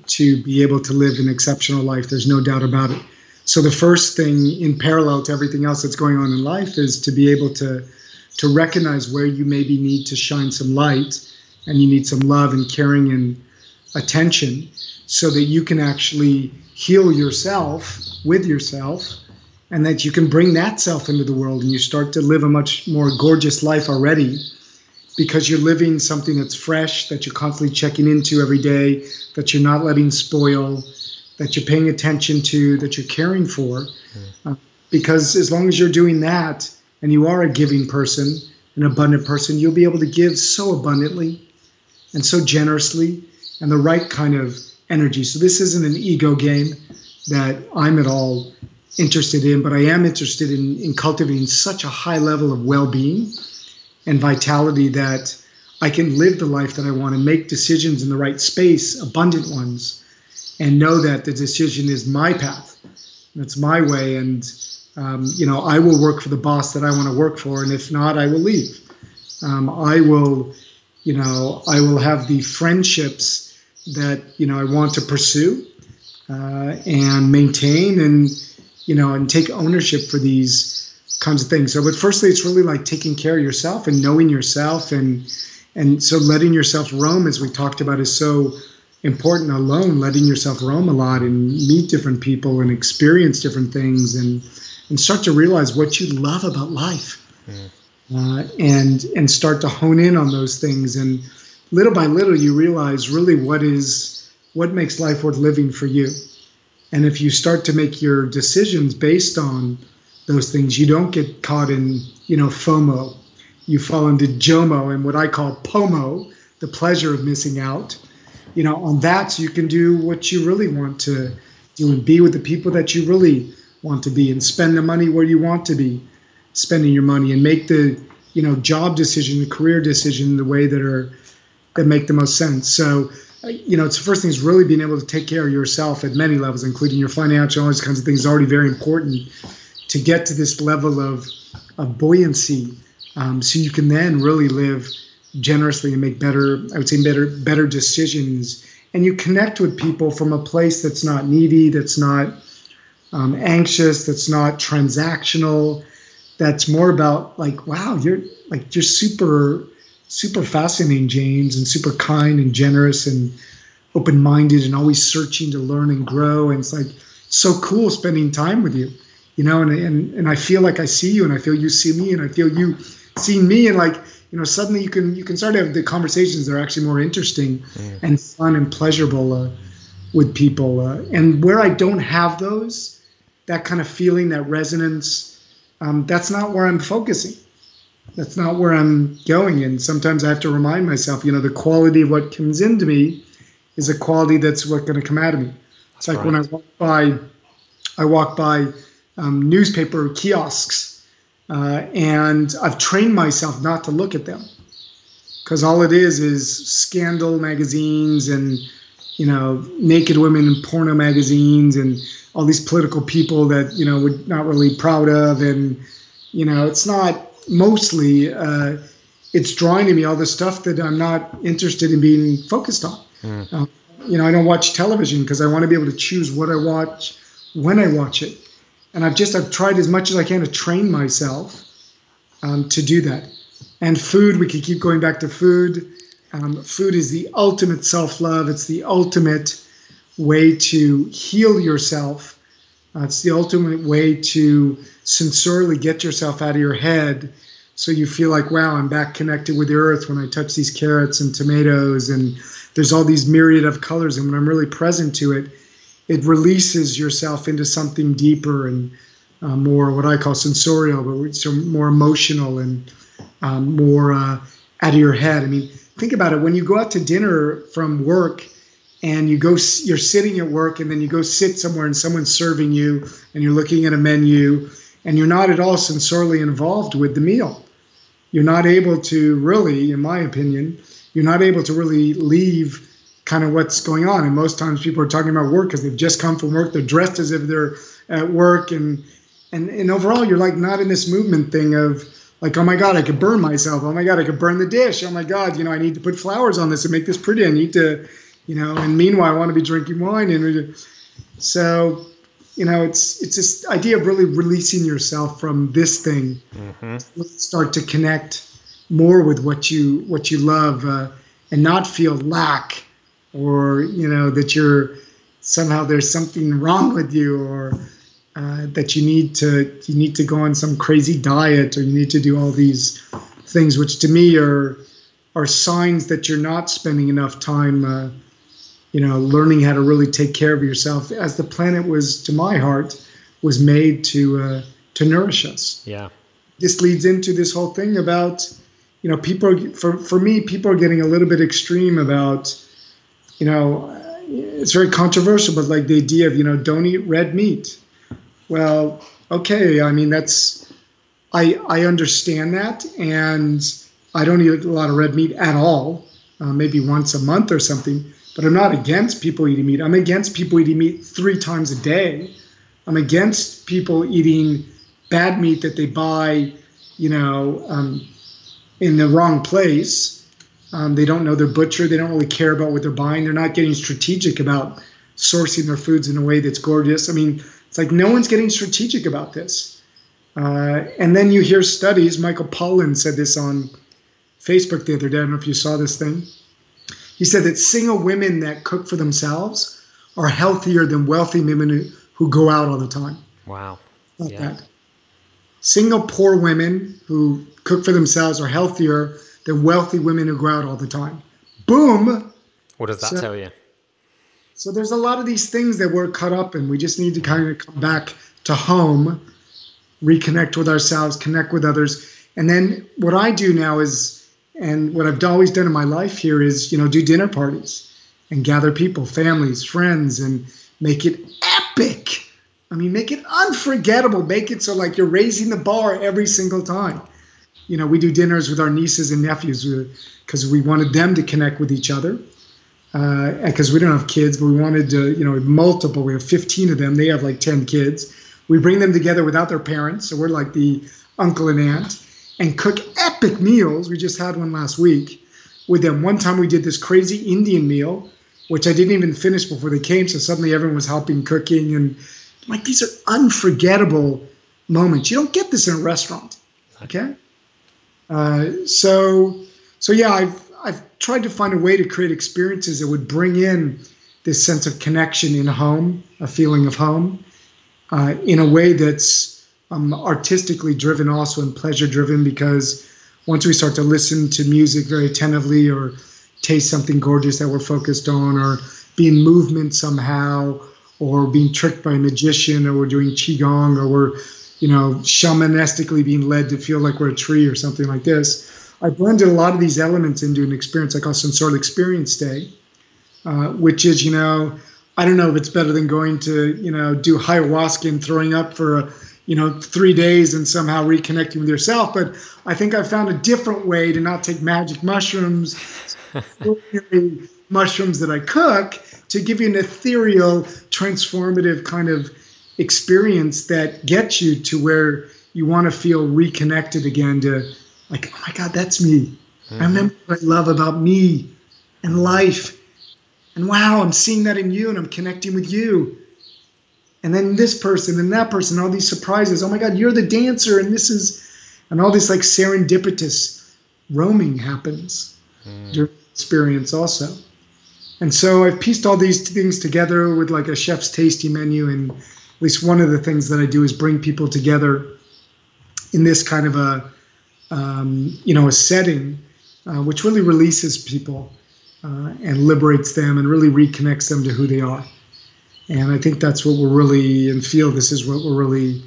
to be able to live an exceptional life. There's no doubt about it. So the first thing, in parallel to everything else that's going on in life, is to be able to recognize where you maybe need to shine some light, and you need some love and caring and attention, so that you can actually heal yourself with yourself, and that you can bring that self into the world, and you start to live a much more gorgeous life already, because you're living something that's fresh, that you're constantly checking into every day, that you're not letting spoil, that you're paying attention to, that you're caring for. Because as long as you're doing that and you are a giving person, an abundant person, you'll be able to give so abundantly and so generously and the right kind of energy. So this isn't an ego game that I'm at all interested in, but I am interested in cultivating such a high level of well-being and vitality that I can live the life that I want and make decisions in the right space, abundant ones, and know that the decision is my path. It's my way, and I will work for the boss that I want to work for, and if not, I will leave. I will have the friendships that I want to pursue and maintain, and take ownership for these kinds of things. So, but firstly, it's really like taking care of yourself and knowing yourself, and so letting yourself roam, as we talked about, is so important. Alone, letting yourself roam a lot and meet different people and experience different things, and start to realize what you love about life, and start to hone in on those things. And little by little, you realize really what makes life worth living for you. And if you start to make your decisions based on those things, you don't get caught in FOMO. You fall into JOMO and what I call POMO, the pleasure of missing out. On that, so you can do what you really want to do and be with the people that you really want to be, and spend the money where you want to be spending your money, and make the job decision, the career decision, the way that make the most sense. So it's the first thing is really being able to take care of yourself at many levels, including your financial, all these kinds of things, is already very important to get to this level of buoyancy, so you can then really live generously and make better decisions. And you connect with people from a place that's not needy, that's not anxious, that's not transactional, that's more about like, wow, you're super, super fascinating, James, and super kind and generous and open-minded and always searching to learn and grow. And it's like so cool spending time with you, and I feel like I see you, and I feel you see me, and I feel you see me, and like, suddenly you can start to have the conversations that are actually more interesting and fun and pleasurable with people. And where I don't have those, that kind of feeling, that resonance, that's not where I'm focusing. That's not where I'm going. And sometimes I have to remind myself, the quality of what comes into me is a quality that's what's going to come out of me. It's like when I walk by newspaper kiosks, and I've trained myself not to look at them, because all it is scandal magazines and, naked women in porno magazines and all these political people that, we're not really proud of. And, it's not mostly, it's drawing to me all the stuff that I'm not interested in being focused on. I don't watch television because I want to be able to choose what I watch when I watch it. And I've tried as much as I can to train myself to do that. And food, we could keep going back to food. Food is the ultimate self-love. It's the ultimate way to heal yourself. It's the ultimate way to sensorially get yourself out of your head, so you feel like, wow, I'm back connected with the earth when I touch these carrots and tomatoes, and there's all these myriad of colors. And when I'm really present to it, it releases yourself into something deeper and more what I call sensorial, but so more emotional and more out of your head. I mean, think about it. When you go out to dinner from work and you're sitting at work, and then you go sit somewhere and someone's serving you and you're looking at a menu and you're not at all sensorially involved with the meal. You're not able to really, in my opinion, you're not able to really leave kind of what's going on. And most times people are talking about work because they've just come from work. They're dressed as if they're at work. And overall, you're like not in this movement thing of like, oh my God, I could burn myself. Oh my God, I could burn the dish. Oh my God, I need to put flowers on this and make this pretty. I need to, and meanwhile, I want to be drinking wine. And so, it's this idea of really releasing yourself from this thing. Start to connect more with what you love, and not feel lack, or that you're somehow there's something wrong with you, or that you need to go on some crazy diet, or you need to do all these things, which to me are signs that you're not spending enough time learning how to really take care of yourself, as the planet was, to my heart, was made to nourish us. Yeah. This leads into this whole thing about, people, for me, people are getting a little bit extreme about, it's very controversial, but like the idea of, don't eat red meat. Well, okay. I mean, I understand that. And I don't eat a lot of red meat at all, maybe once a month or something, but I'm not against people eating meat. I'm against people eating meat 3 times a day. I'm against people eating bad meat that they buy, in the wrong place. They don't know their butcher. They don't really care about what they're buying. They're not getting strategic about sourcing their foods in a way that's gorgeous. I mean, it's like no one's getting strategic about this. And then you hear studies. Michael Pollan said this on Facebook the other day. I don't know if you saw this thing. He said that single women that cook for themselves are healthier than wealthy women who go out all the time. Wow. Like that. Single poor women who cook for themselves are healthier than wealthy women who go out all the time. Boom. What does that tell you? So there's a lot of these things that we're caught up in. We just need to kind of come back to home, reconnect with ourselves, connect with others. And then what I do now is, and what I've always done in my life here is, do dinner parties and gather people, families, friends, and make it epic. I mean, make it unforgettable. Make it so like you're raising the bar every single time. We do dinners with our nieces and nephews because we wanted them to connect with each other. Because we don't have kids, but we wanted to, multiple. We have 15 of them. They have like 10 kids. We bring them together without their parents. So we're like the uncle and aunt, and cook epic meals. We just had one last week with them. One time we did this crazy Indian meal, which I didn't even finish before they came. So suddenly everyone was helping cooking. And like, these are unforgettable moments. You don't get this in a restaurant. Okay. So yeah, I've tried to find a way to create experiences that would bring in this sense of connection in home, a feeling of home, in a way that's artistically driven also and pleasure driven, because once we start to listen to music very attentively or taste something gorgeous that we're focused on, or be in movement somehow, or being tricked by a magician, or we're doing qigong, or we're shamanistically being led to feel like we're a tree or something like this. I blended a lot of these elements into an experience I call Sensorial Experience Day, which is, I don't know if it's better than going to, do ayahuasca and throwing up for, 3 days and somehow reconnecting with yourself. But I think I found a different way to not take magic mushrooms, mushrooms that I cook, to give you an ethereal, transformative kind of experience that gets you to where you want to feel reconnected again to, like, oh my God, that's me. Mm-hmm. I remember what I love about me and life. And wow, I'm seeing that in you, and I'm connecting with you. And then this person and that person, all these surprises. Oh my God, you're the dancer, and all this like serendipitous roaming happens during the experience also. And so I've pieced all these things together with like a chef's tasty menu, and at least one of the things that I do is bring people together in this kind of a setting, which really releases people and liberates them and really reconnects them to who they are. And I think that's what we're really, and feel this is what we're really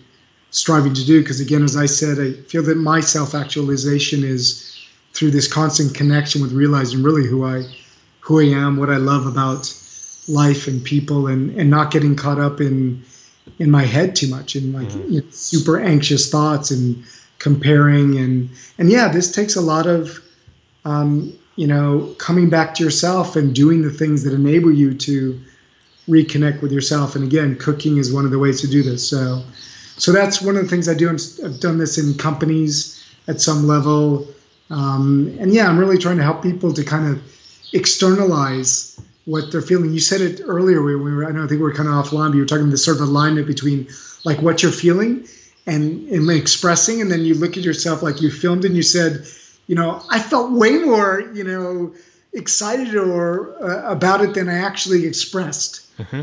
striving to do. Because again, as I said, I feel that my self-actualization is through this constant connection with realizing really who I am, what I love about life and people, and not getting caught up in my head too much, in like super anxious thoughts and comparing. And yeah, this takes a lot of, coming back to yourself and doing the things that enable you to reconnect with yourself. And again, cooking is one of the ways to do this. So that's one of the things I do. I've done this in companies at some level. And yeah, I'm really trying to help people to kind of externalize what they're feeling. You said it earlier. I think we were kind of offline, but you were talking this sort of alignment between like what you're feeling and expressing. And then you look at yourself, like you filmed and you said, I felt way more, excited or about it than I actually expressed. Mm-hmm.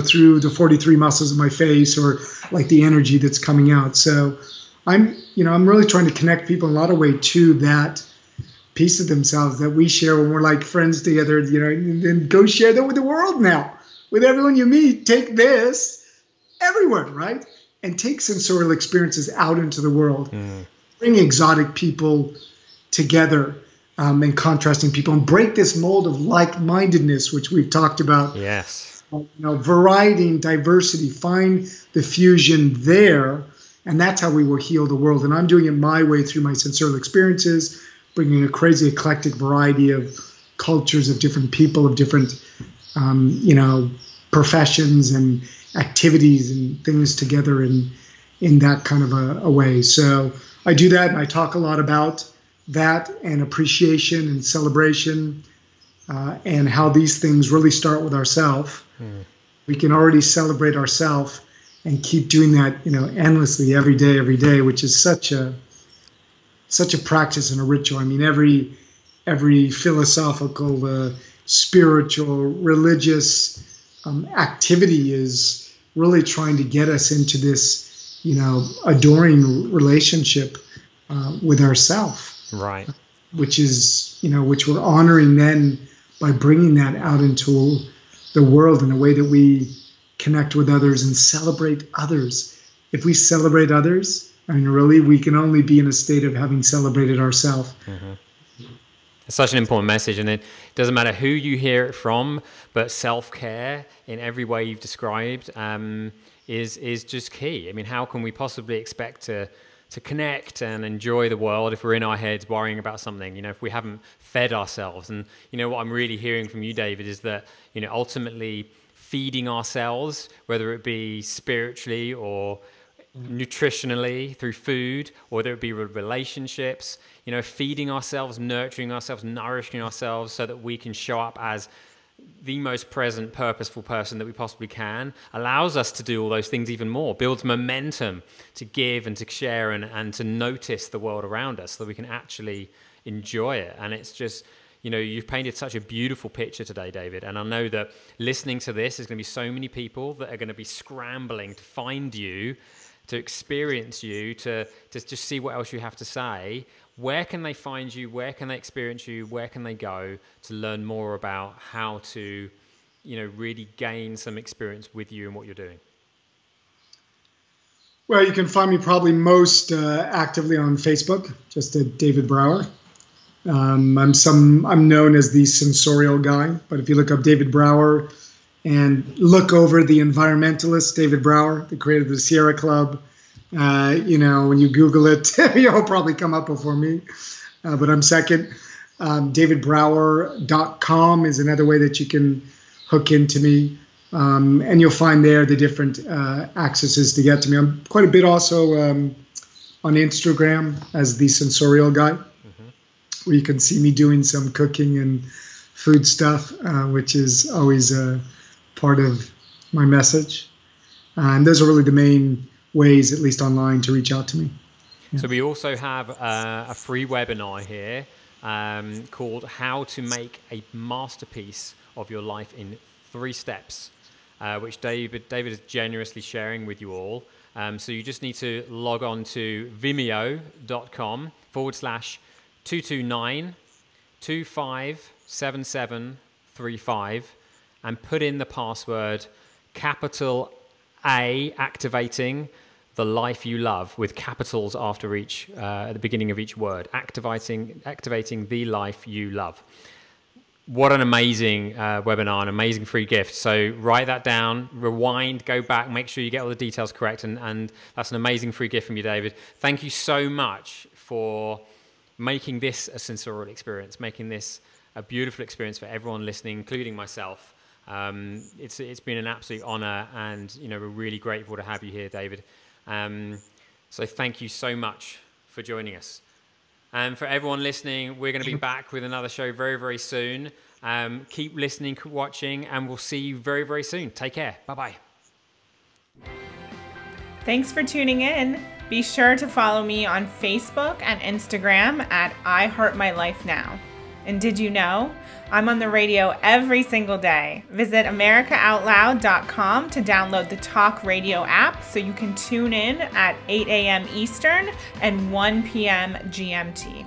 Through the 43 muscles of my face, or like the energy that's coming out. So I'm really trying to connect people in a lot of ways to that piece of themselves that we share when we're like friends together, and go share that with the world now. With everyone you meet, take this everywhere, right? And take sensorial experiences out into the world. Bring exotic people together, and contrasting people, and break this mold of like-mindedness, which we've talked about. Yes. Variety and diversity, find the fusion there, and that's how we will heal the world. And I'm doing it my way through my sensorial experiences, bringing a crazy eclectic variety of cultures, of different people, of different, professions and activities and things together in that kind of a way. So I do that, and I talk a lot about that and appreciation and celebration, and how these things really start with ourselves. We can already celebrate ourselves and keep doing that, endlessly every day, which is such a practice and a ritual. I mean, every philosophical, spiritual, religious activity is really trying to get us into this, adoring relationship with ourselves. Right. Which is, which we're honoring then by bringing that out into the world in a way that we connect with others and celebrate others. If we celebrate others, really, we can only be in a state of having celebrated ourselves. It's such an important message, and it doesn't matter who you hear it from, but self-care in every way you've described is just key. I mean, how can we possibly expect to connect and enjoy the world if we're in our heads worrying about something, if we haven't fed ourselves? And what I'm really hearing from you, David, is that ultimately feeding ourselves, whether it be spiritually or nutritionally through food, or whether it be with relationships, feeding ourselves, nurturing ourselves, nourishing ourselves so that we can show up as the most present, purposeful person that we possibly can, allows us to do all those things even more, builds momentum to give and to share and to notice the world around us so that we can actually enjoy it. And it's just, you've painted such a beautiful picture today, David. And I know that listening to this, there's going to be so many people that are going to be scrambling to find you, to experience you, to just see what else you have to say. Where can they find you? Where can they experience you? Where can they go to learn more about how to, really gain some experience with you and what you're doing? Well, you can find me probably most actively on Facebook, just at David Brower. I'm known as the sensorial guy, but if you look up David Brower and look over the environmentalist, David Brower, the creator of the Sierra Club, when you Google it, you'll probably come up before me, but I'm second. DavidBrower.com is another way that you can hook into me, and you'll find there the different accesses to get to me. I'm quite a bit also on Instagram as the Sensorial Guy, where you can see me doing some cooking and food stuff, which is always a part of my message. And those are really the main ways, at least online, to reach out to me. Yeah. So we also have a free webinar here called How to Make a Masterpiece of Your Life in 3 Steps, which David is generously sharing with you all. So you just need to log on to vimeo.com/229257735 and put in the password capital A, activating the life you love, with capitals after each, at the beginning of each word, activating the life you love. What an amazing webinar, an amazing free gift. So write that down, rewind, go back, make sure you get all the details correct. And that's an amazing free gift from you, David. Thank you so much for making this a sensorial experience, making this a beautiful experience for everyone listening, including myself. It's been an absolute honor, and we're really grateful to have you here, David. So thank you so much for joining us. And for everyone listening, we're going to be back with another show very, very soon. Keep listening, keep watching, and we'll see you very, very soon. Take care. Bye-bye. Thanks for tuning in. Be sure to follow me on Facebook and Instagram at I Heart My Life Now. And did you know I'm on the radio every single day? Visit americaoutloud.com to download the Talk Radio app so you can tune in at 8 a.m. Eastern and 1 p.m. GMT.